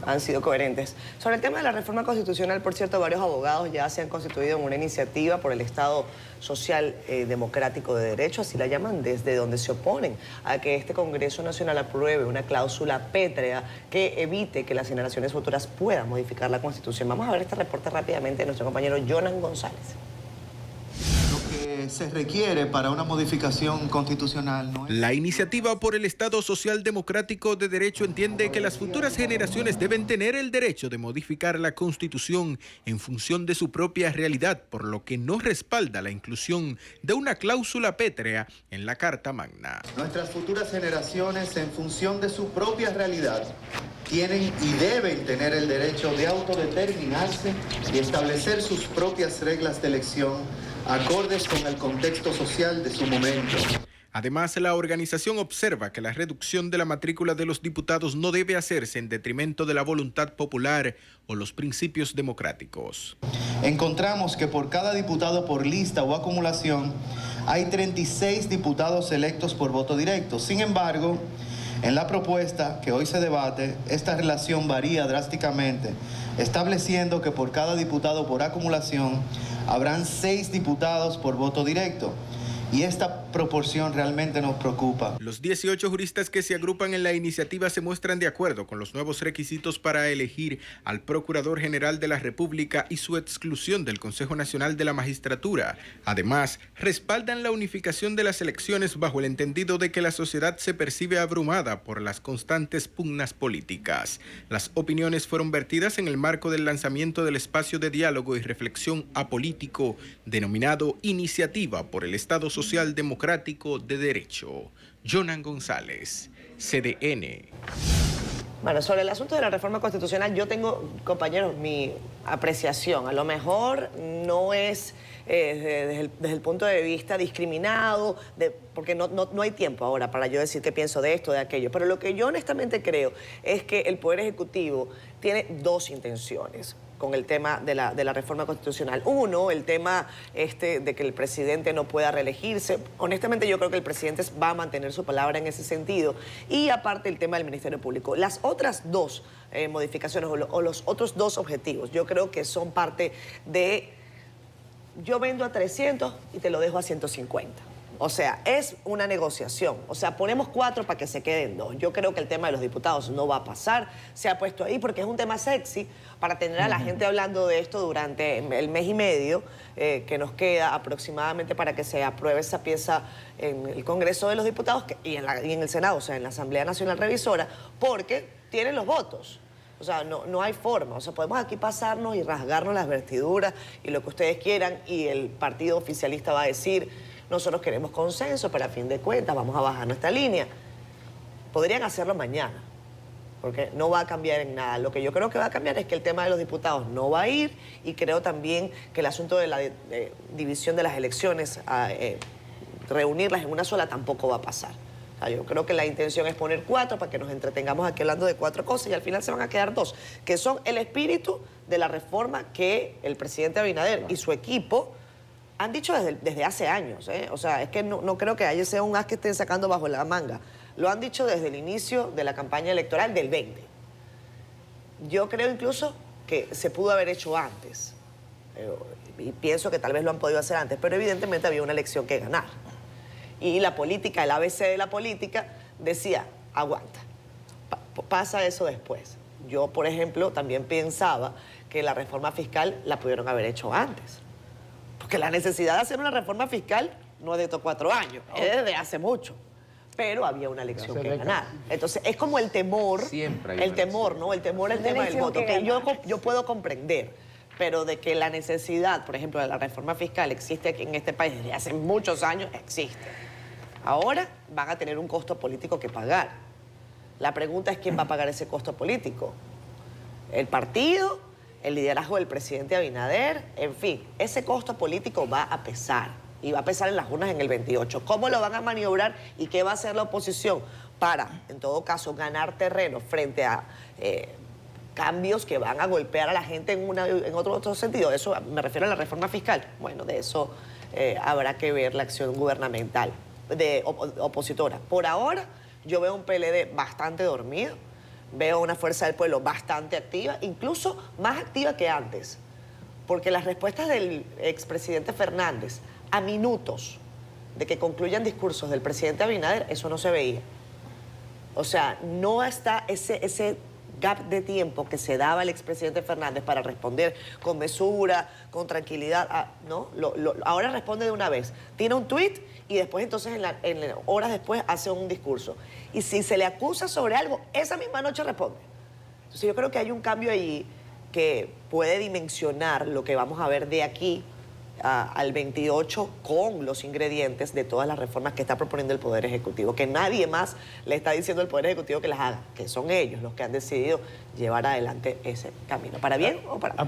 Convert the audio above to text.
han sido coherentes. Sobre el tema de la reforma constitucional, por cierto, varios abogados ya se han constituido en una iniciativa por el Estado Social Democrático de Derecho, así la llaman, desde donde se oponen a que este Congreso Nacional apruebe una cláusula pétrea que evite que las generaciones futuras puedan modificar la Constitución. Vamos a ver este reporte rápidamente de nuestro compañero Jonan González. Se requiere para una modificación constitucional. ¿No? La iniciativa por el Estado Social Democrático de Derecho entiende que las futuras generaciones deben tener el derecho de modificar la Constitución en función de su propia realidad, por lo que no respalda la inclusión de una cláusula pétrea en la Carta Magna. Nuestras futuras generaciones, en función de su propia realidad, tienen y deben tener el derecho de autodeterminarse y establecer sus propias reglas de elección acordes con el contexto social de su momento. Además, la organización observa que la reducción de la matrícula de los diputados no debe hacerse en detrimento de la voluntad popular o los principios democráticos. Encontramos que por cada diputado por lista o acumulación hay 36 diputados electos por voto directo. Sin embargo, en la propuesta que hoy se debate, esta relación varía drásticamente, estableciendo que por cada diputado por acumulación habrán 6 diputados por voto directo. Y esta proporción realmente nos preocupa. Los 18 juristas que se agrupan en la iniciativa se muestran de acuerdo con los nuevos requisitos para elegir al Procurador General de la República y su exclusión del Consejo Nacional de la Magistratura. Además, respaldan la unificación de las elecciones bajo el entendido de que la sociedad se percibe abrumada por las constantes pugnas políticas. Las opiniones fueron vertidas en el marco del lanzamiento del espacio de diálogo y reflexión apolítico denominado Iniciativa por el Estado Social Democrático de Derecho. Jonan González, CDN. Bueno, sobre el asunto de la reforma constitucional, yo tengo, compañeros, mi apreciación. A lo mejor no es desde el punto de vista discriminado, porque no hay tiempo ahora para yo decir qué pienso de esto, de aquello. Pero lo que yo honestamente creo es que el Poder Ejecutivo tiene dos intenciones con el tema de la reforma constitucional. Uno, el tema de que el presidente no pueda reelegirse. Honestamente, yo creo que el presidente va a mantener su palabra en ese sentido. Y aparte, el tema del Ministerio Público. Las otras dos modificaciones o los otros dos objetivos, yo creo que son parte de: yo vendo a 300 y te lo dejo a 150. O sea, es una negociación. O sea, ponemos 4 para que se queden 2. Yo creo que el tema de los diputados no va a pasar. Se ha puesto ahí porque es un tema sexy para tener a la gente hablando de esto durante el mes y medio que nos queda aproximadamente para que se apruebe esa pieza en el Congreso de los Diputados y en el Senado, o sea, en la Asamblea Nacional Revisora, porque tienen los votos. O sea, no hay forma. O sea, podemos aquí pasarnos y rasgarnos las vestiduras y lo que ustedes quieran, y el partido oficialista va a decir: nosotros queremos consenso, pero a fin de cuentas vamos a bajar nuestra línea. Podrían hacerlo mañana, porque no va a cambiar en nada. Lo que yo creo que va a cambiar es que el tema de los diputados no va a ir, y creo también que el asunto de la división de las elecciones, reunirlas en una sola, tampoco va a pasar. O sea, yo creo que la intención es poner 4 para que nos entretengamos aquí hablando de 4 cosas, y al final se van a quedar 2, que son el espíritu de la reforma que el presidente Abinader y su equipo han dicho desde hace años, ¿eh? O sea, es que no creo que haya sea un as que estén sacando bajo la manga. Lo han dicho desde el inicio de la campaña electoral del 20. Yo creo incluso que se pudo haber hecho antes. Y pienso que tal vez lo han podido hacer antes, pero evidentemente había una elección que ganar. Y la política, el ABC de la política, decía: aguanta, pasa eso después. Yo, por ejemplo, también pensaba que la reforma fiscal la pudieron haber hecho antes. Porque la necesidad de hacer una reforma fiscal no es de estos 4 años, es desde hace mucho. Pero había una elección que ganar. Entonces, es como el temor, el temor, ¿no? El temor al tema del voto, que yo puedo comprender. Pero de que la necesidad, por ejemplo, de la reforma fiscal existe aquí en este país desde hace muchos años, existe. Ahora van a tener un costo político que pagar. La pregunta es: ¿quién va a pagar ese costo político? ¿El partido? ¿El liderazgo del presidente Abinader? En fin, ese costo político va a pesar. Y va a pesar en las urnas en el 28. ¿Cómo lo van a maniobrar y qué va a hacer la oposición para, en todo caso, ganar terreno frente a cambios que van a golpear a la gente en otro sentido? Eso me refiero a la reforma fiscal. Bueno, de eso habrá que ver la acción gubernamental opositora. Por ahora, yo veo un PLD bastante dormido. veo una fuerza del pueblo bastante activa, incluso más activa que antes, porque las respuestas del expresidente Fernández a minutos de que concluyan discursos del presidente Abinader, eso no se veía. O sea, no está ese gap de tiempo que se daba el expresidente Fernández para responder con mesura, con tranquilidad. ¿No? Ahora responde de una vez. Tiene un tuit y después entonces horas después hace un discurso. Y si se le acusa sobre algo, esa misma noche responde. Entonces yo creo que hay un cambio allí que puede dimensionar lo que vamos a ver de aquí al 28 con los ingredientes de todas las reformas que está proponiendo el Poder Ejecutivo, que nadie más le está diciendo al Poder Ejecutivo que las haga, que son ellos los que han decidido llevar adelante ese camino, para bien o para mal.